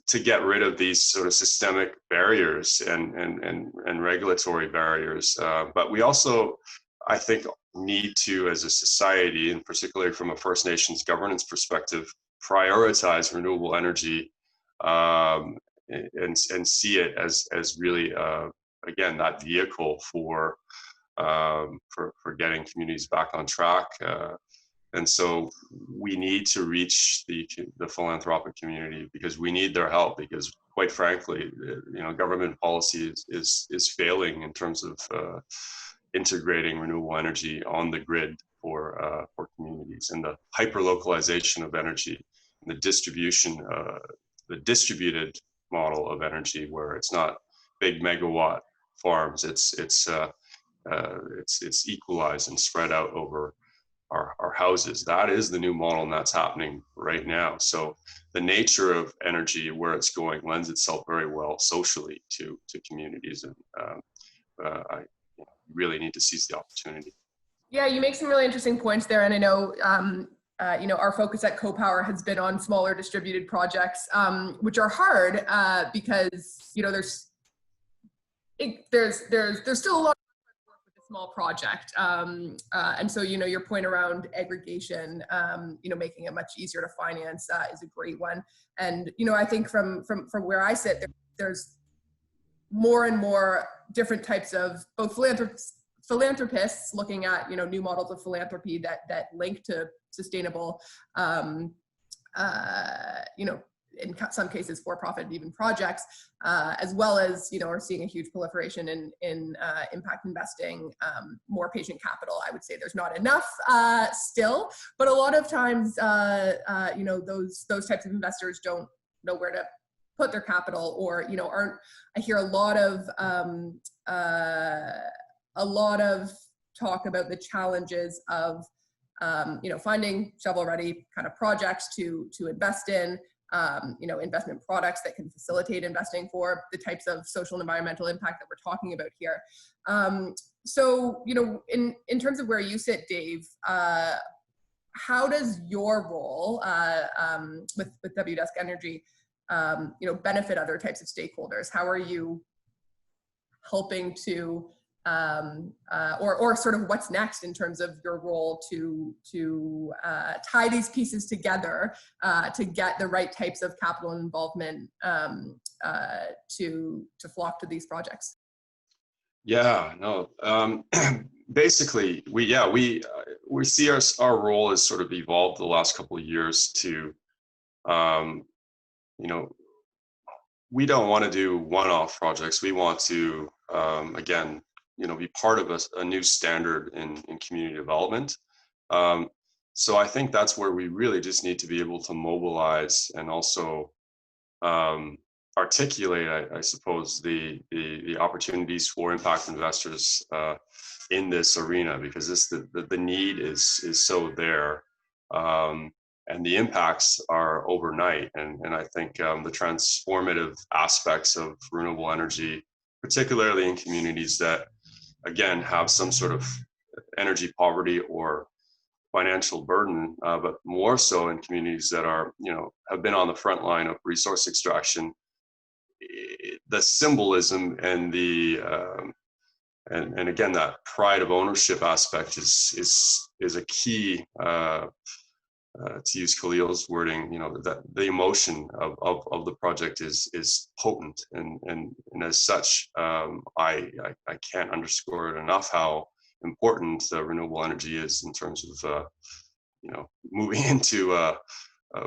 to get rid of these sort of systemic barriers and regulatory barriers. But we also, I think, need to, as a society, and particularly from a First Nations governance perspective, prioritize renewable energy and see it as really again that vehicle for getting communities back on track. And so we need to reach the philanthropic community because we need their help, because quite frankly, government policy is failing in terms of integrating renewable energy on the grid for communities, and the hyper-localization of energy, and the distributed model of energy, where it's not big megawatt farms, it's equalized and spread out over our houses. That is the new model, and that's happening right now. So the nature of energy, where it's going, lends itself very well socially to communities, and I really need to seize the opportunity. Yeah, you make some really interesting points there, and I know our focus at CoPower has been on smaller distributed projects, which are hard because there's still a lot of work with a small project, and so your point around aggregation, making it much easier to finance is a great one. And I think from where I sit, there's more and more different types of both philanthropists looking at new models of philanthropy that link to sustainable, in some cases for-profit even projects, as well as are seeing a huge proliferation in impact investing, more patient capital. I would say there's not enough still, but a lot of times those types of investors don't know where to put their capital, or aren't. I hear a lot of talk about the challenges of finding shovel-ready kind of projects to invest in, investment products that can facilitate investing for the types of social and environmental impact that we're talking about here. So in terms of where you sit, Dave, how does your role with WDesk Energy benefit other types of stakeholders? How are you helping to or sort of what's next in terms of your role to tie these pieces together to get the right types of capital involvement to flock to these projects? Basically, we see our role has sort of evolved the last couple of years to, we don't want to do one-off projects. We want to, again, be part of a new standard in community development. So I think that's where we really just need to be able to mobilize and also articulate, I suppose, the opportunities for impact investors in this arena, because the need is so there, and the impacts are overnight. And I think the transformative aspects of renewable energy, particularly in communities that, again, have some sort of energy poverty or financial burden, but more so in communities that are, have been on the front line of resource extraction. The symbolism and the and again, that pride of ownership aspect is a key. To use Khalil's wording, that the emotion of the project is potent, and as such, I can't underscore it enough how important renewable energy is in terms of moving into a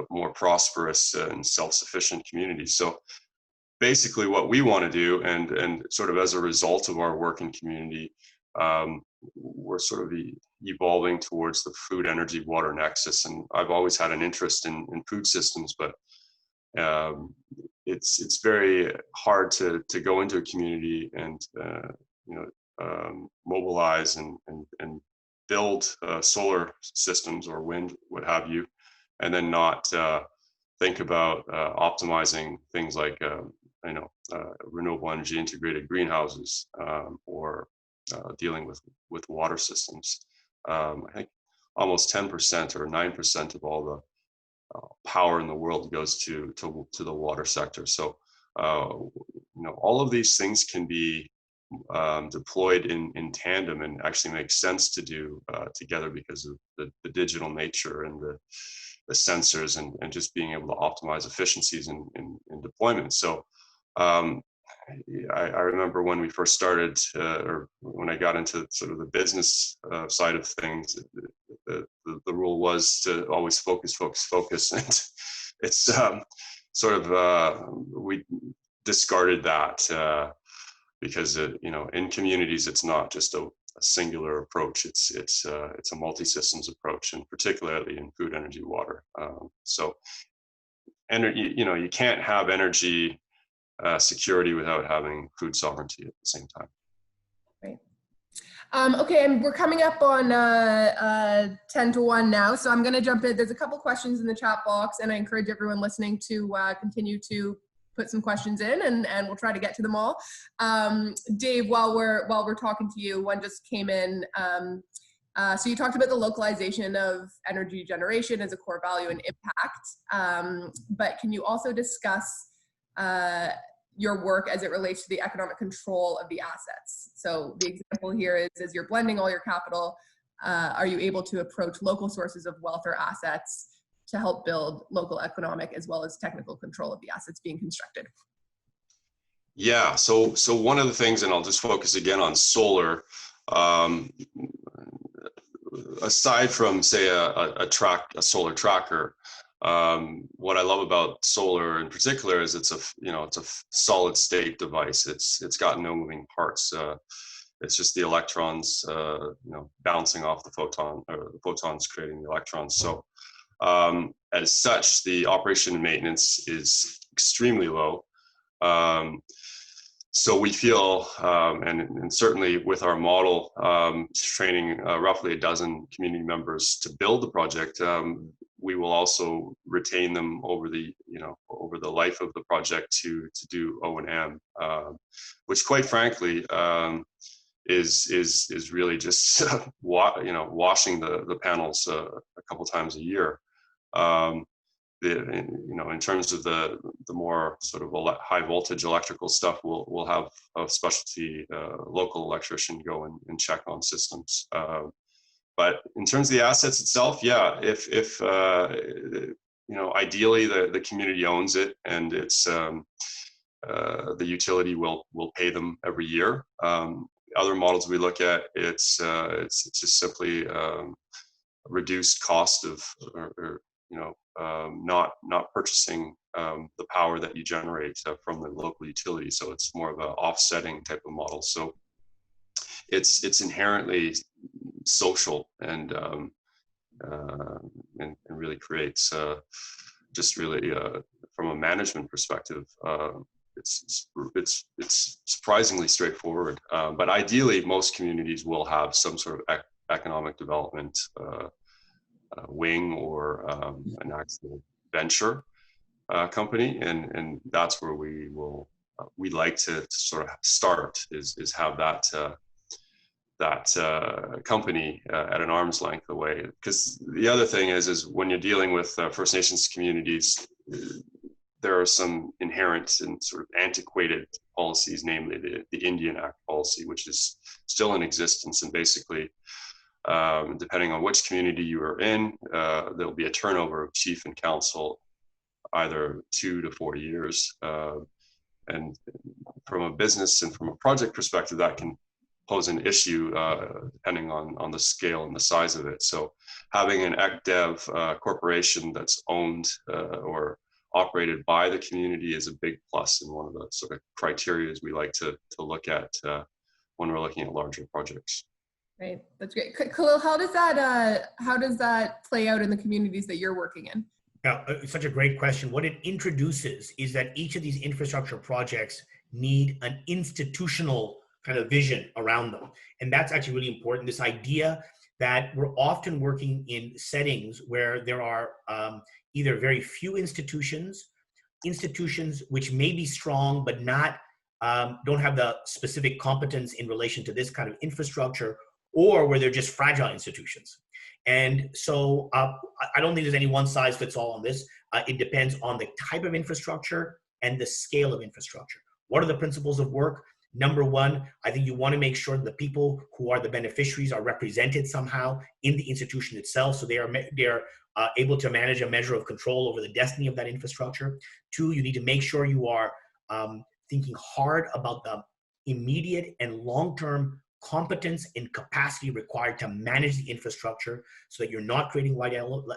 more prosperous and self-sufficient communities. So basically, what we want to do, and sort of as a result of our work in community, we're sort of evolving towards the food, energy, water nexus. And I've always had an interest in food systems, but it's very hard to go into a community and mobilize and build solar systems or wind, what have you, and then not think about optimizing things like renewable energy integrated greenhouses, or dealing with water systems. I think almost 10% or 9% of all the power in the world goes to the water sector. So all of these things can be deployed in tandem and actually make sense to do together because of the digital nature and the sensors and just being able to optimize efficiencies in deployment. So I remember when we first started, or when I got into sort of the business side of things, the rule was to always focus. And it's sort of, we discarded that because, in communities, it's not just a singular approach. It's a multi-systems approach, and particularly in food, energy, water. So energy, you can't have energy security without having food sovereignty at the same time. Right. Okay, and we're coming up on 10 to 1 now, so I'm going to jump in. There's a couple questions in the chat box, and I encourage everyone listening to continue to put some questions in, and we'll try to get to them all. Dave, while we're talking to you, one just came in. So you talked about the localization of energy generation as a core value and impact, but can you also discuss your work as it relates to the economic control of the assets? So the example here is, as you're blending all your capital, are you able to approach local sources of wealth or assets to help build local economic as well as technical control of the assets being constructed? Yeah, so one of the things, and I'll just focus again on solar, aside from, say, a solar tracker, what I love about solar in particular is it's a solid state device. It's got no moving parts. It's just the electrons, bouncing off the photon, or the photons creating the electrons. So as such, the operation and maintenance is extremely low. So we feel, and certainly with our model, training roughly a dozen community members to build the project, we will also retain them over the life of the project to do O&M, which, quite frankly, is really just washing the panels a couple times a year. In terms of the more sort of high voltage electrical stuff, we'll have a specialty local electrician go and check on systems. But in terms of the assets itself, yeah, if ideally the community owns it, and it's the utility will pay them every year. Other models we look at, it's just simply reduced cost of, not purchasing the power that you generate from the local utility. So it's more of an offsetting type of model. So it's inherently social and really creates just really from a management perspective, it's surprisingly straightforward. But ideally, most communities will have some sort of economic development wing or an actual venture company, and that's where we'd like to sort of start is have that company at an arm's length away. Because the other thing is when you're dealing with First Nations communities, there are some inherent and sort of antiquated policies, namely the Indian Act policy, which is still in existence. And basically, depending on which community you are in, there'll be a turnover of chief and council, either 2 to 4 years. And from a business and from a project perspective, that can pose an issue depending on the scale and the size of it. So having an ECDEV corporation that's owned or operated by the community is a big plus, and one of the sort of criteria we like to look at when we're looking at larger projects. Right, that's great. Khalil, how does that play out in the communities that you're working in? Now, it's such a great question. What it introduces is that each of these infrastructure projects need an institutional kind of vision around them. And that's actually really important. This idea that we're often working in settings where there are either very few institutions which may be strong but not don't have the specific competence in relation to this kind of infrastructure, or where they're just fragile institutions. And so I don't think there's any one size fits all on this. It depends on the type of infrastructure and the scale of infrastructure. What are the principles of work? Number one, I think you want to make sure the people who are the beneficiaries are represented somehow in the institution itself, so they are able to manage a measure of control over the destiny of that infrastructure. Two, you need to make sure you are thinking hard about the immediate and long-term competence and capacity required to manage the infrastructure so that you're not creating white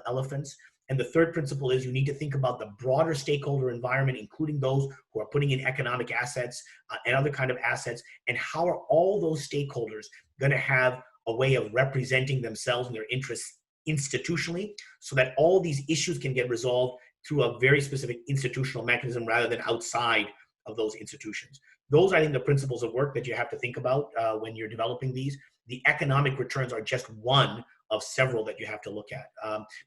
elephants. And the third principle is you need to think about the broader stakeholder environment, including those who are putting in economic assets and other kind of assets, and how are all those stakeholders going to have a way of representing themselves and their interests institutionally so that all these issues can get resolved through a very specific institutional mechanism rather than outside of those institutions. Those are, I think, the principles of work that you have to think about when you're developing these. The economic returns are just one of several that you have to look at.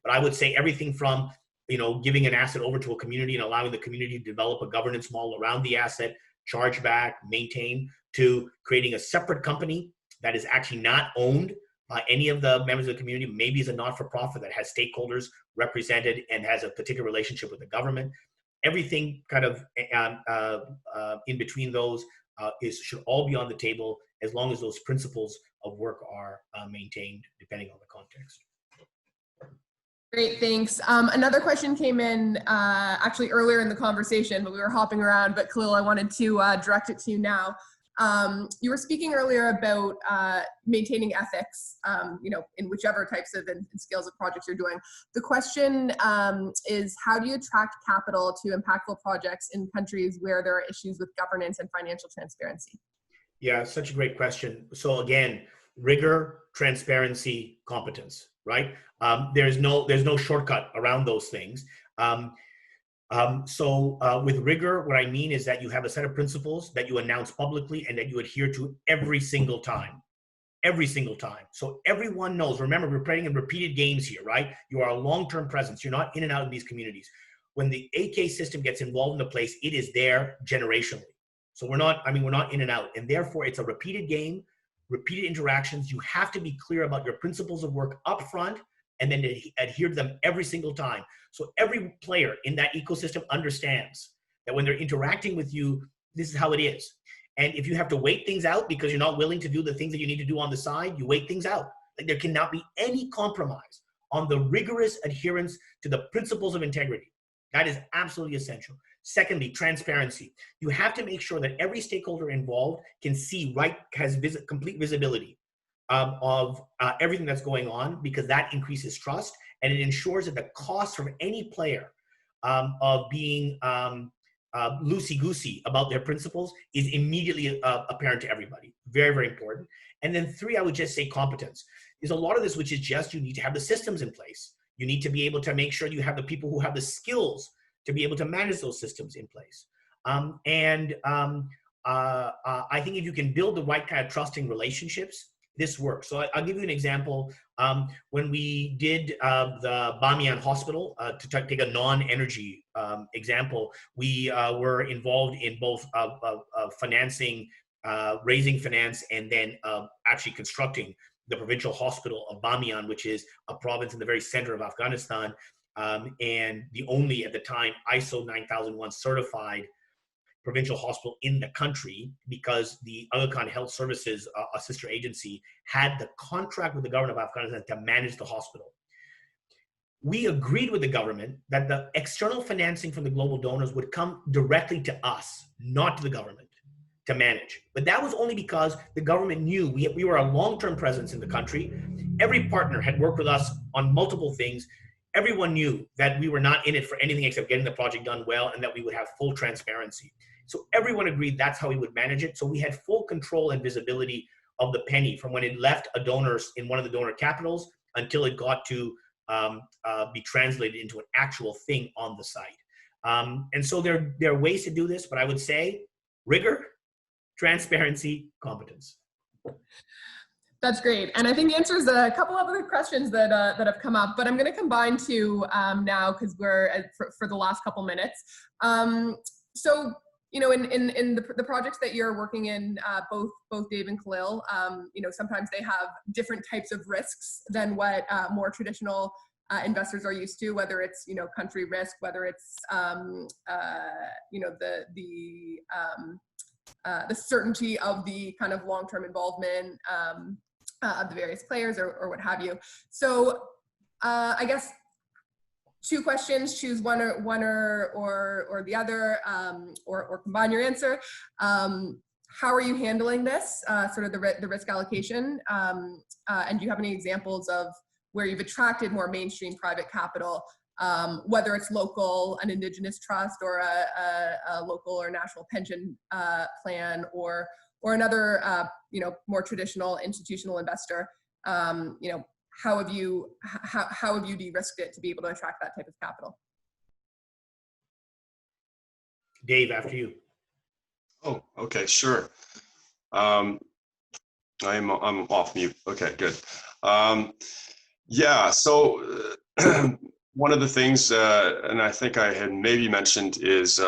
But I would say everything from, giving an asset over to a community and allowing the community to develop a governance model around the asset, charge back, maintain, to creating a separate company that is actually not owned by any of the members of the community, maybe is a not-for-profit that has stakeholders represented and has a particular relationship with the government. Everything kind of in between those should all be on the table as long as those principles of work are maintained, depending on the context. Great, thanks. Another question came in actually earlier in the conversation, but we were hopping around. But Khalil, I wanted to direct it to you now. You were speaking earlier about maintaining ethics, in whichever types of and scales of projects you're doing. The question is, how do you attract capital to impactful projects in countries where there are issues with governance and financial transparency? Yeah, such a great question. So again, rigor, transparency, competence, right? There's no shortcut around those things. With rigor, what I mean is that you have a set of principles that you announce publicly and that you adhere to every single time. So everyone knows. Remember, we're playing in repeated games here, right? You are a long-term presence. You're not in and out of these communities. When the AK system gets involved in the place, it is there generationally. So we're not in and out. And therefore, it's a repeated game, repeated interactions. You have to be clear about your principles of work up front and then adhere to them every single time. So every player in that ecosystem understands that when they're interacting with you, this is how it is. And if you have to wait things out because you're not willing to do the things that you need to do on the side, you wait things out. Like, there cannot be any compromise on the rigorous adherence to the principles of integrity. That is absolutely essential. Secondly, transparency. You have to make sure that every stakeholder involved can see, has complete visibility of everything that's going on, because that increases trust and it ensures that the cost from any player of being loosey-goosey about their principles is immediately apparent to everybody. Very, very important. And then three, I would just say competence. There's a lot of this which is just, you need to have the systems in place. You need to be able to make sure you have the people who have the skills to be able to manage those systems in place. I think if you can build the right kind of trusting relationships, this works. So I'll give you an example. When we did the Bamiyan Hospital, to take a non-energy example, we were involved in both financing, raising finance, and then actually constructing the provincial hospital of Bamiyan, which is a province in the very center of Afghanistan, and the only, at the time, ISO 9001 certified provincial hospital in the country, because the Aga Khan Health Services, a sister agency, had the contract with the government of Afghanistan to manage the hospital. We agreed with the government that the external financing from the global donors would come directly to us, not to the government, to manage. But that was only because the government knew we were a long-term presence in the country. Every partner had worked with us on multiple things. Everyone knew that we were not in it for anything except getting the project done well, and that we would have full transparency. So everyone agreed that's how we would manage it. So we had full control and visibility of the penny from when it left a donor in one of the donor capitals until it got to be translated into an actual thing on the site. And so there are ways to do this, but I would say rigor, transparency, competence. That's great. And I think answers a couple of other questions that have come up, but I'm going to combine two now because we're for the last couple minutes. So, you know, in the projects that you're working in, both Dave and Khalil, you know, sometimes they have different types of risks than what more traditional investors are used to, whether it's, you know, country risk, whether it's, you know, the certainty of the kind of long-term involvement of the various players or what have you. So I guess two questions, choose one or the other, or combine your answer. How are you handling this, sort of the risk allocation? And do you have any examples of where you've attracted more mainstream private capital, whether it's local, an indigenous trust, or a local or national pension plan, or another, you know, more traditional institutional investor? You know, how have you de-risked it to be able to attract that type of capital? Dave, after you. Oh, okay, sure. I'm off mute. Okay, good. Yeah, so one of the things, and I think I had maybe mentioned, is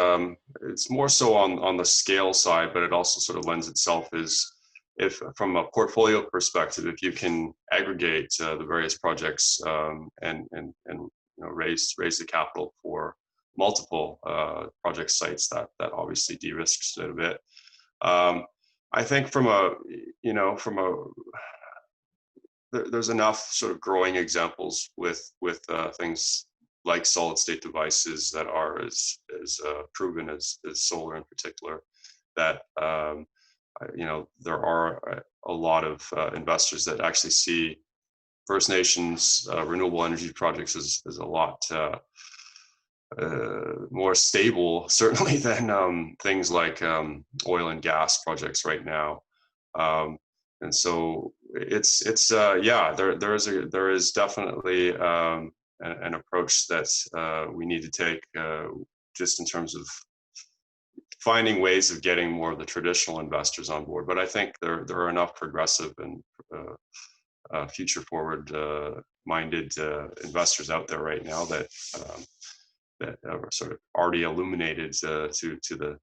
it's more so on the scale side, but it also sort of lends itself is, if from a portfolio perspective, if you can aggregate the various projects and you know, raise the capital for multiple project sites, that obviously de-risks it a bit. I think there's enough sort of growing examples with things like solid state devices that are as proven as solar in particular, that you know, there are a lot of investors that actually see First Nations renewable energy projects as a lot more stable, certainly, than things like oil and gas projects right now. And so it's yeah, there is definitely an approach that we need to take, just in terms of finding ways of getting more of the traditional investors on board. But I think there are enough progressive and future forward minded investors out there right now that are sort of already illuminated to the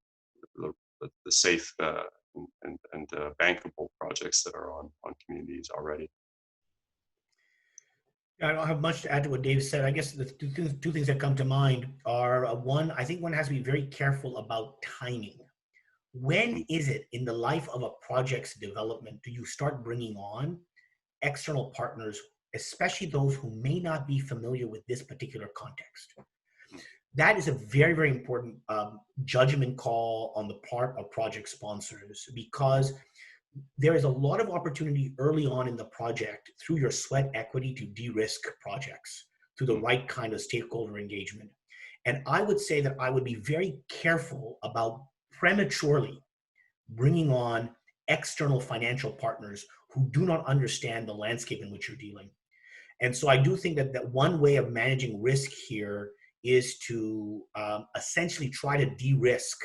safe and bankable projects that are on communities already. I don't have much to add to what Dave said. I guess the two things that come to mind are, one, I think one has to be very careful about timing. When is it in the life of a project's development do you start bringing on external partners, especially those who may not be familiar with this particular context? That is a very, very important judgment call on the part of project sponsors, because there is a lot of opportunity early on in the project through your sweat equity to de-risk projects through the right kind of stakeholder engagement. And I would say that I would be very careful about prematurely bringing on external financial partners who do not understand the landscape in which you're dealing. And so I do think that one way of managing risk here is to essentially try to de-risk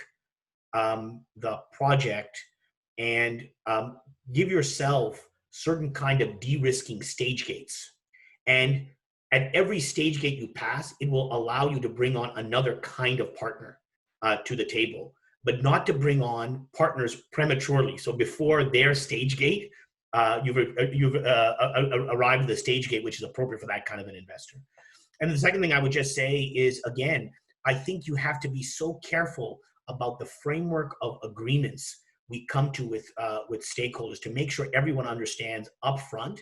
the project and give yourself certain kind of de-risking stage gates. And at every stage gate you pass, it will allow you to bring on another kind of partner to the table, but not to bring on partners prematurely. So before their stage gate, you've arrived at the stage gate, which is appropriate for that kind of an investor. And the second thing I would just say is, again, I think you have to be so careful about the framework of agreements we come to with stakeholders to make sure everyone understands upfront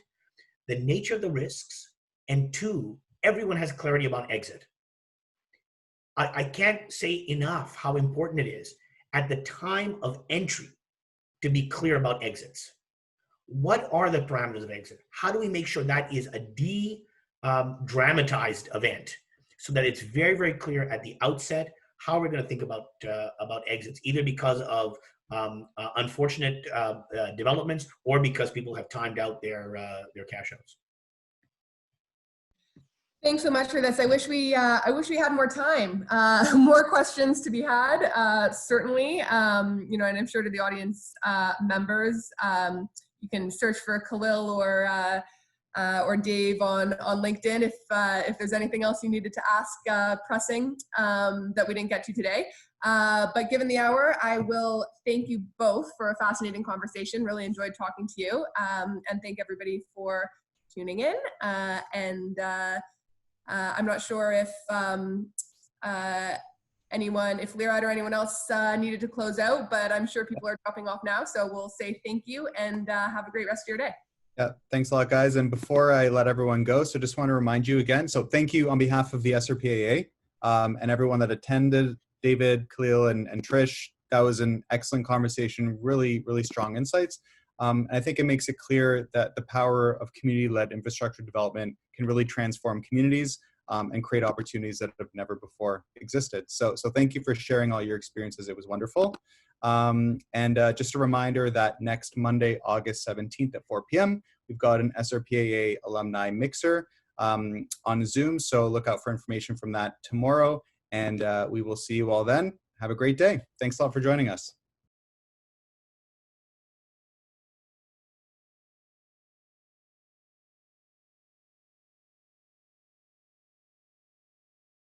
the nature of the risks, and two, everyone has clarity about exit. I can't say enough how important it is at the time of entry to be clear about exits. What are the parameters of exit? How do we make sure that is a dramatized event so that it's very, very clear at the outset how we're going to think about exits, either because of unfortunate developments, or because people have timed out their cash outs. Thanks so much for this. I wish we had more time, more questions to be had. Certainly, you know, and I'm sure to the audience members, you can search for Khalil or Dave on LinkedIn if there's anything else you needed to ask pressing that we didn't get to today. But given the hour, I will thank you both for a fascinating conversation. Really enjoyed talking to you, and thank everybody for tuning in. I'm not sure if if Leerad or anyone else needed to close out, but I'm sure people are dropping off now. So we'll say thank you and have a great rest of your day. Yeah, thanks a lot, guys. And before I let everyone go, so just want to remind you again, so thank you on behalf of the SRPAA and everyone that attended, David, Khalil, and Trish. That was an excellent conversation, really, really strong insights. And I think it makes it clear that the power of community-led infrastructure development can really transform communities and create opportunities that have never before existed. So thank you for sharing all your experiences. It was wonderful. Just a reminder that next Monday, August 17th at 4 p.m., we've got an SRPAA alumni mixer on Zoom. So look out for information from that tomorrow. And we will see you all then. Have a great day. Thanks a lot for joining us.